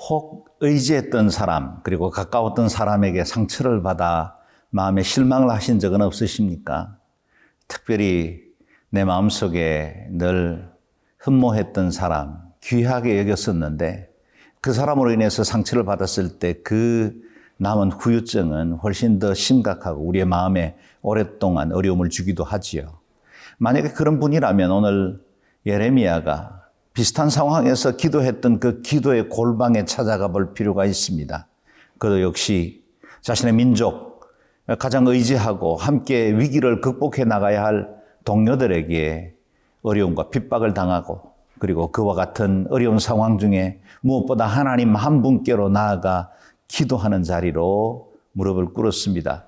혹 의지했던 사람, 그리고 가까웠던 사람에게 상처를 받아 마음에 실망을 하신 적은 없으십니까? 특별히 내 마음속에 늘 흠모했던 사람, 귀하게 여겼었는데 그 사람으로 인해서 상처를 받았을 때 그 남은 후유증은 훨씬 더 심각하고 우리의 마음에 오랫동안 어려움을 주기도 하지요. 만약에 그런 분이라면 오늘 예레미야가 비슷한 상황에서 기도했던 그 기도의 골방에 찾아가 볼 필요가 있습니다. 그도 역시 자신의 민족, 가장 의지하고 함께 위기를 극복해 나가야 할 동료들에게 어려움과 핍박을 당하고 그리고 그와 같은 어려운 상황 중에 무엇보다 하나님 한 분께로 나아가 기도하는 자리로 무릎을 꿇었습니다.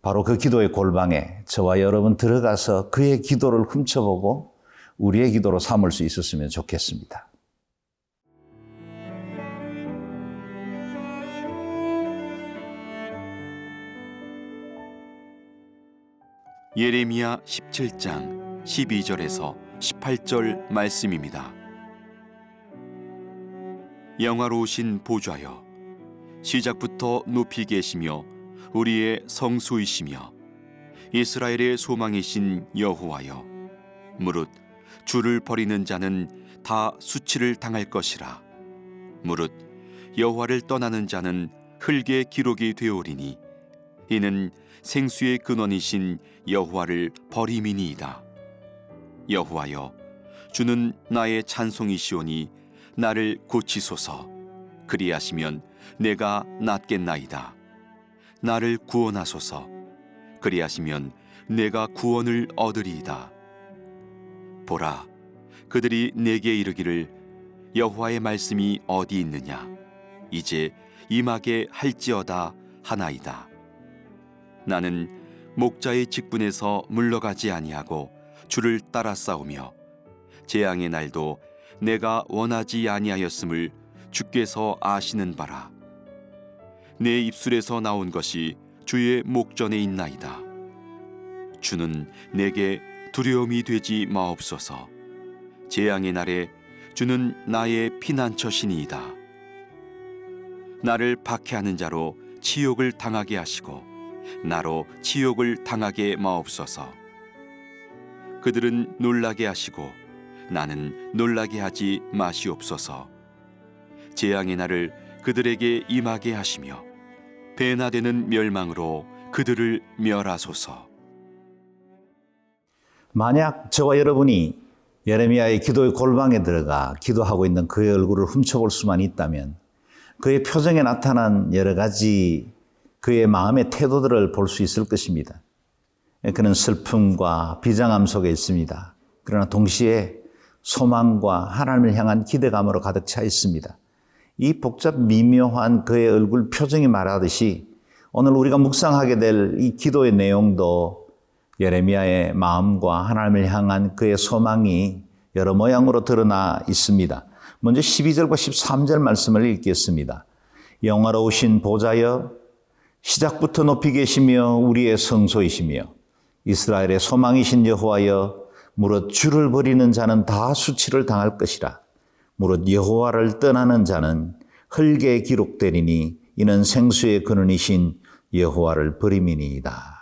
바로 그 기도의 골방에 저와 여러분 들어가서 그의 기도를 훔쳐보고 우리의 기도로 삼을 수 있었으면 좋겠습니다. 예레미야 17장 12절에서 18절 말씀입니다. 영화로우신 보좌여, 시작부터 높이 계시며 우리의 성소이시며 이스라엘의 소망이신 여호와여, 무릇 주를 버리는 자는 다 수치를 당할 것이라. 무릇 여호와를 떠나는 자는 흙의 기록이 되오리니 이는 생수의 근원이신 여호와를 버림이니이다. 여호와여, 주는 나의 찬송이시오니 나를 고치소서. 그리하시면 내가 낫겠나이다. 나를 구원하소서. 그리하시면 내가 구원을 얻으리이다. 보라, 그들이 내게 이르기를 여호와의 말씀이 어디 있느냐, 이제 임하게 할지어다 하나이다. 나는 목자의 직분에서 물러가지 아니하고 주를 따라 싸우며 재앙의 날도 내가 원하지 아니하였음을 주께서 아시는 바라. 내 입술에서 나온 것이 주의 목전에 있나이다. 주는 내게 두려움이 되지 마옵소서. 재앙의 날에 주는 나의 피난처시니이다. 나를 박해하는 자로 치욕을 당하게 하시고 나로 치욕을 당하게 마옵소서. 그들은 놀라게 하시고 나는 놀라게 하지 마시옵소서. 재앙의 날을 그들에게 임하게 하시며 배나되는 멸망으로 그들을 멸하소서. 만약 저와 여러분이 예레미야의 기도의 골방에 들어가 기도하고 있는 그의 얼굴을 훔쳐볼 수만 있다면 그의 표정에 나타난 여러 가지 그의 마음의 태도들을 볼 수 있을 것입니다. 그는 슬픔과 비장함 속에 있습니다. 그러나 동시에 소망과 하나님을 향한 기대감으로 가득 차 있습니다. 이 복잡 미묘한 그의 얼굴 표정이 말하듯이 오늘 우리가 묵상하게 될 이 기도의 내용도 예레미야의 마음과 하나님을 향한 그의 소망이 여러 모양으로 드러나 있습니다. 먼저 12절과 13절 말씀을 읽겠습니다. 영화로우신 보좌여, 시작부터 높이 계시며 우리의 성소이시며 이스라엘의 소망이신 여호와여, 무릇 주를 버리는 자는 다 수치를 당할 것이라. 무릇 여호와를 떠나는 자는 흙에 기록되리니 이는 생수의 근원이신 여호와를 버림이니이다.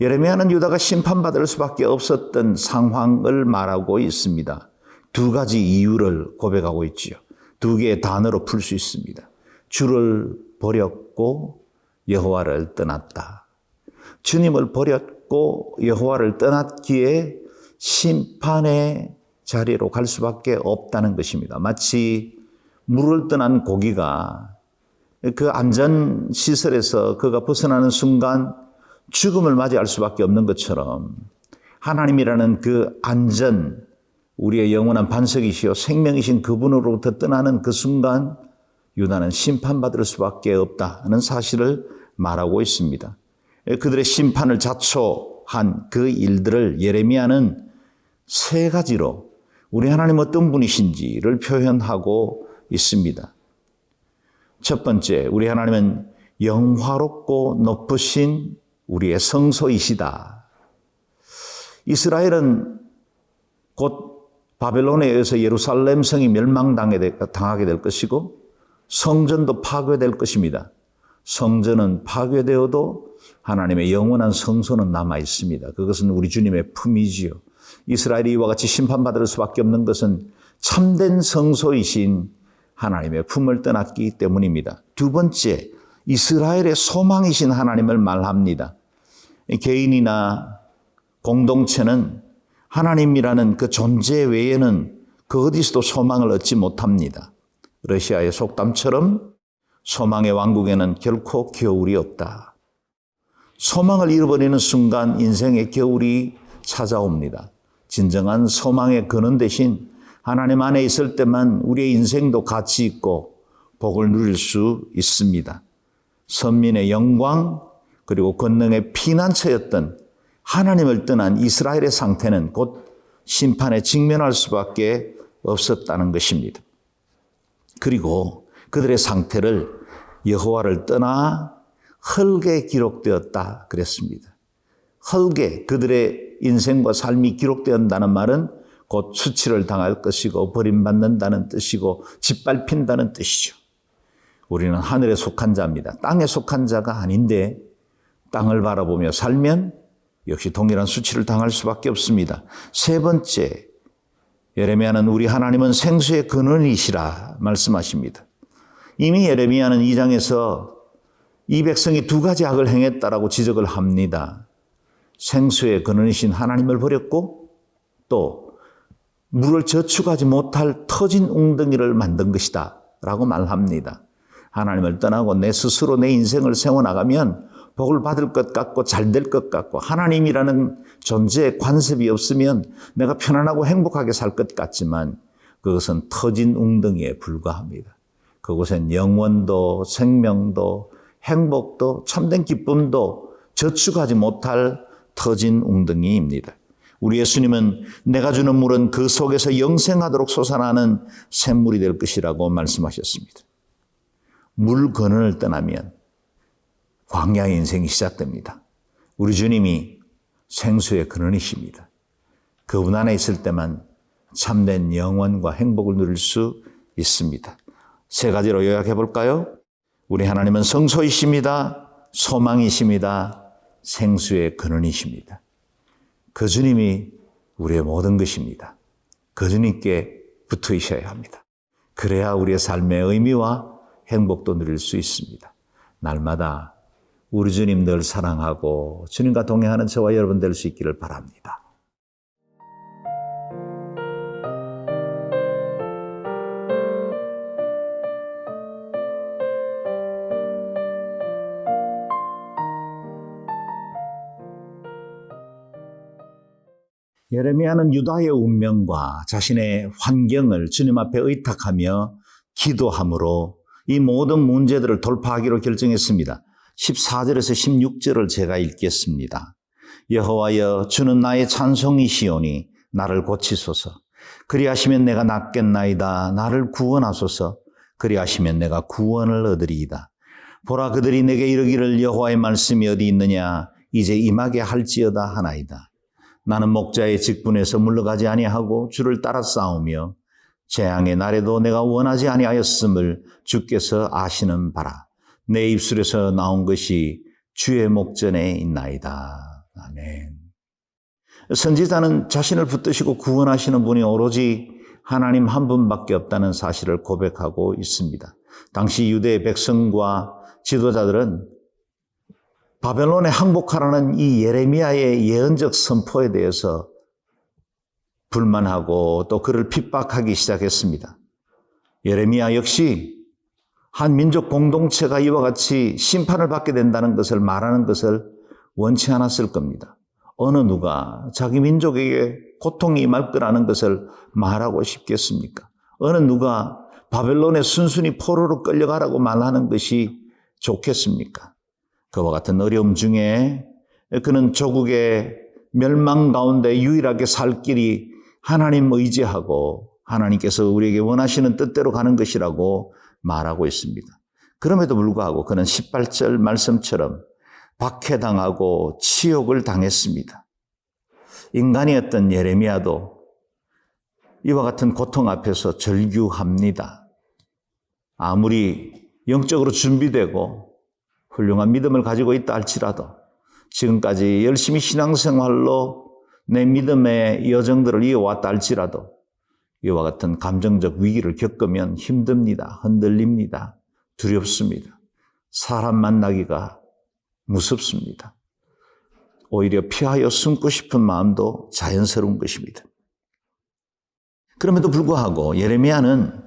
예레미야는 유다가 심판받을 수밖에 없었던 상황을 말하고 있습니다. 두 가지 이유를 고백하고 있지요. 두 개의 단어로 풀 수 있습니다. 주를 버렸고 여호와를 떠났다. 주님을 버렸고 여호와를 떠났기에 심판의 자리로 갈 수밖에 없다는 것입니다. 마치 물을 떠난 고기가 그 안전 시설에서 그가 벗어나는 순간 죽음을 맞이할 수밖에 없는 것처럼 하나님이라는 그 안전, 우리의 영원한 반석이시요 생명이신 그분으로부터 떠나는 그 순간 유다는 심판받을 수밖에 없다는 사실을 말하고 있습니다. 그들의 심판을 자초한 그 일들을 예레미야는 세 가지로 우리 하나님 어떤 분이신지를 표현하고 있습니다. 첫 번째, 우리 하나님은 영화롭고 높으신 우리의 성소이시다. 이스라엘은 곧 바벨론에 의해서 예루살렘 성이 멸망당하게 될 것이고 성전도 파괴될 것입니다. 성전은 파괴되어도 하나님의 영원한 성소는 남아 있습니다. 그것은 우리 주님의 품이지요. 이스라엘이 이와 같이 심판받을 수밖에 없는 것은 참된 성소이신 하나님의 품을 떠났기 때문입니다. 두 번째, 이스라엘의 소망이신 하나님을 말합니다. 개인이나 공동체는 하나님이라는 그 존재 외에는 그 어디서도 소망을 얻지 못합니다. 러시아의 속담처럼 소망의 왕국에는 결코 겨울이 없다. 소망을 잃어버리는 순간 인생의 겨울이 찾아옵니다. 진정한 소망의 근원 대신 하나님 안에 있을 때만 우리의 인생도 가치 있고 복을 누릴 수 있습니다. 선민의 영광 그리고 권능의 피난처였던 하나님을 떠난 이스라엘의 상태는 곧 심판에 직면할 수밖에 없었다는 것입니다. 그리고 그들의 상태를 여호와를 떠나 흙에 기록되었다 그랬습니다. 흙에 그들의 인생과 삶이 기록되었다는 말은 곧 수치를 당할 것이고 버림받는다는 뜻이고 짓밟힌다는 뜻이죠. 우리는 하늘에 속한 자입니다. 땅에 속한 자가 아닌데 땅을 바라보며 살면 역시 동일한 수치를 당할 수밖에 없습니다. 세 번째, 예레미야는 우리 하나님은 생수의 근원이시라 말씀하십니다. 이미 예레미야는 2장에서 이 백성이 두 가지 악을 행했다라고 지적을 합니다. 생수의 근원이신 하나님을 버렸고 또 물을 저축하지 못할 터진 웅덩이를 만든 것이다 라고 말합니다. 하나님을 떠나고 내 스스로 내 인생을 세워나가면 복을 받을 것 같고 잘 될 것 같고 하나님이라는 존재의 관습이 없으면 내가 편안하고 행복하게 살 것 같지만 그것은 터진 웅덩이에 불과합니다. 그곳엔 영원도 생명도 행복도 참된 기쁨도 저축하지 못할 터진 웅덩이입니다. 우리 예수님은 내가 주는 물은 그 속에서 영생하도록 솟아나는 샘물이 될 것이라고 말씀하셨습니다. 물 근원을 떠나면 광야의 인생이 시작됩니다. 우리 주님이 생수의 근원이십니다. 그분 안에 있을 때만 참된 영원과 행복을 누릴 수 있습니다. 세 가지로 요약해 볼까요? 우리 하나님은 성소이십니다. 소망이십니다. 생수의 근원이십니다. 그 주님이 우리의 모든 것입니다. 그 주님께 붙어 있어야 합니다. 그래야 우리의 삶의 의미와 행복도 누릴 수 있습니다. 날마다 우리 주님 늘 사랑하고 주님과 동행하는 저와 여러분 될 수 있기를 바랍니다. 예레미야는 유다의 운명과 자신의 환경을 주님 앞에 의탁하며 기도함으로 이 모든 문제들을 돌파하기로 결정했습니다. 14절에서 16절을 제가 읽겠습니다. 여호와여 주는 나의 찬송이시오니 나를 고치소서. 그리하시면 내가 낫겠나이다. 나를 구원하소서. 그리하시면 내가 구원을 얻으리이다. 보라 그들이 내게 이르기를 여호와의 말씀이 어디 있느냐 이제 임하게 할지어다 하나이다. 나는 목자의 직분에서 물러가지 아니하고 주를 따라 싸우며 재앙의 날에도 내가 원하지 아니하였음을 주께서 아시는 바라. 내 입술에서 나온 것이 주의 목전에 있나이다. 아멘. 선지자는 자신을 붙드시고 구원하시는 분이 오로지 하나님 한 분밖에 없다는 사실을 고백하고 있습니다. 당시 유대의 백성과 지도자들은 바벨론에 항복하라는 이 예레미야의 예언적 선포에 대해서 불만하고 또 그를 핍박하기 시작했습니다. 예레미야 역시 한 민족 공동체가 이와 같이 심판을 받게 된다는 것을 말하는 것을 원치 않았을 겁니다. 어느 누가 자기 민족에게 고통이 임할 거라는 것을 말하고 싶겠습니까? 어느 누가 바벨론에 순순히 포로로 끌려가라고 말하는 것이 좋겠습니까? 그와 같은 어려움 중에 그는 조국의 멸망 가운데 유일하게 살 길이 하나님 의지하고 하나님께서 우리에게 원하시는 뜻대로 가는 것이라고 말하고 있습니다. 그럼에도 불구하고 그는 18절 말씀처럼 박해당하고 치욕을 당했습니다. 인간이었던 예레미야도 이와 같은 고통 앞에서 절규합니다. 아무리 영적으로 준비되고 훌륭한 믿음을 가지고 있다 할지라도 지금까지 열심히 신앙생활로 내 믿음의 여정들을 이어왔다 할지라도 이와 같은 감정적 위기를 겪으면 힘듭니다. 흔들립니다. 두렵습니다. 사람 만나기가 무섭습니다. 오히려 피하여 숨고 싶은 마음도 자연스러운 것입니다. 그럼에도 불구하고 예레미야는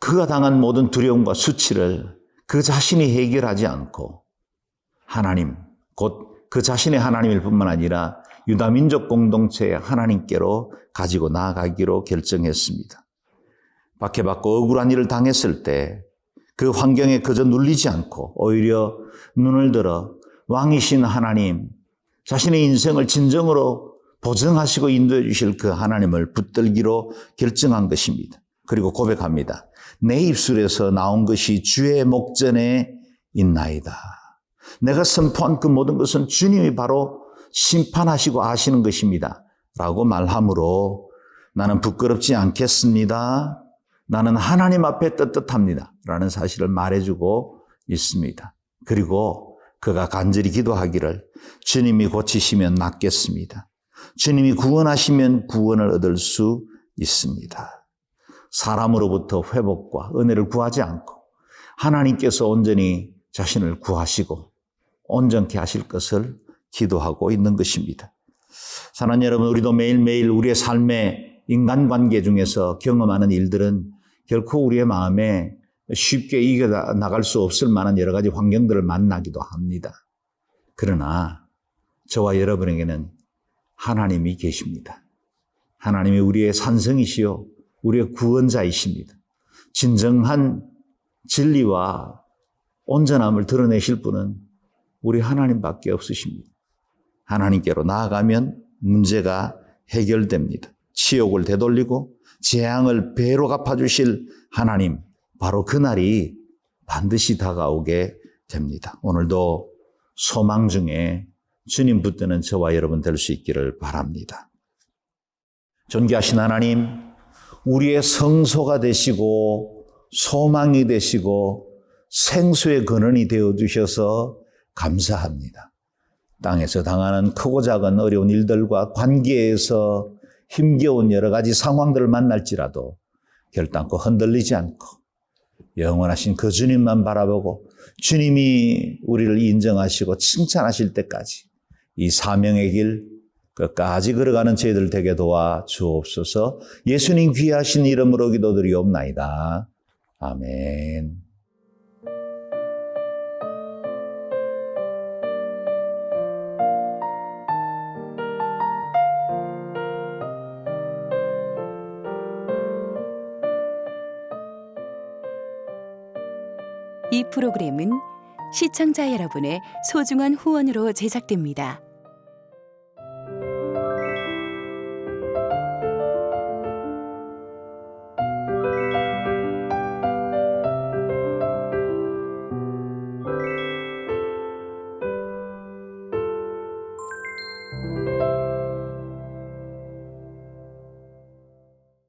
그가 당한 모든 두려움과 수치를 그 자신이 해결하지 않고 하나님, 곧 그 자신의 하나님일 뿐만 아니라 유다 민족 공동체의 하나님께로 가지고 나아가기로 결정했습니다. 박해받고 억울한 일을 당했을 때 그 환경에 그저 눌리지 않고 오히려 눈을 들어 왕이신 하나님, 자신의 인생을 진정으로 보증하시고 인도해 주실 그 하나님을 붙들기로 결정한 것입니다. 그리고 고백합니다. 내 입술에서 나온 것이 주의 목전에 있나이다. 내가 선포한 그 모든 것은 주님이 바로 심판하시고 아시는 것입니다. 라고 말함으로 나는 부끄럽지 않겠습니다. 나는 하나님 앞에 떳떳합니다. 라는 사실을 말해주고 있습니다. 그리고 그가 간절히 기도하기를 주님이 고치시면 낫겠습니다. 주님이 구원하시면 구원을 얻을 수 있습니다. 사람으로부터 회복과 은혜를 구하지 않고 하나님께서 온전히 자신을 구하시고 온전케 하실 것을 기도하고 있는 것입니다. 사랑하는 여러분, 우리도 매일매일 우리의 삶의 인간관계 중에서 경험하는 일들은 결코 우리의 마음에 쉽게 이겨나갈 수 없을 만한 여러 가지 환경들을 만나기도 합니다. 그러나 저와 여러분에게는 하나님이 계십니다. 하나님이 우리의 산성이시요 우리의 구원자이십니다. 진정한 진리와 온전함을 드러내실 분은 우리 하나님밖에 없으십니다. 하나님께로 나아가면 문제가 해결됩니다. 치욕을 되돌리고 재앙을 배로 갚아주실 하나님, 바로 그날이 반드시 다가오게 됩니다. 오늘도 소망 중에 주님 붙드는 저와 여러분 될 수 있기를 바랍니다. 존귀하신 하나님, 우리의 성소가 되시고 소망이 되시고 생수의 근원이 되어주셔서 감사합니다. 땅에서 당하는 크고 작은 어려운 일들과 관계에서 힘겨운 여러 가지 상황들을 만날지라도 결단코 흔들리지 않고 영원하신 그 주님만 바라보고 주님이 우리를 인정하시고 칭찬하실 때까지 이 사명의 길 끝까지 걸어가는 저희들 되게 도와 주옵소서. 예수님 귀하신 이름으로 기도드리옵나이다. 아멘. 이 프로그램은 시청자 여러분의 소중한 후원으로 제작됩니다.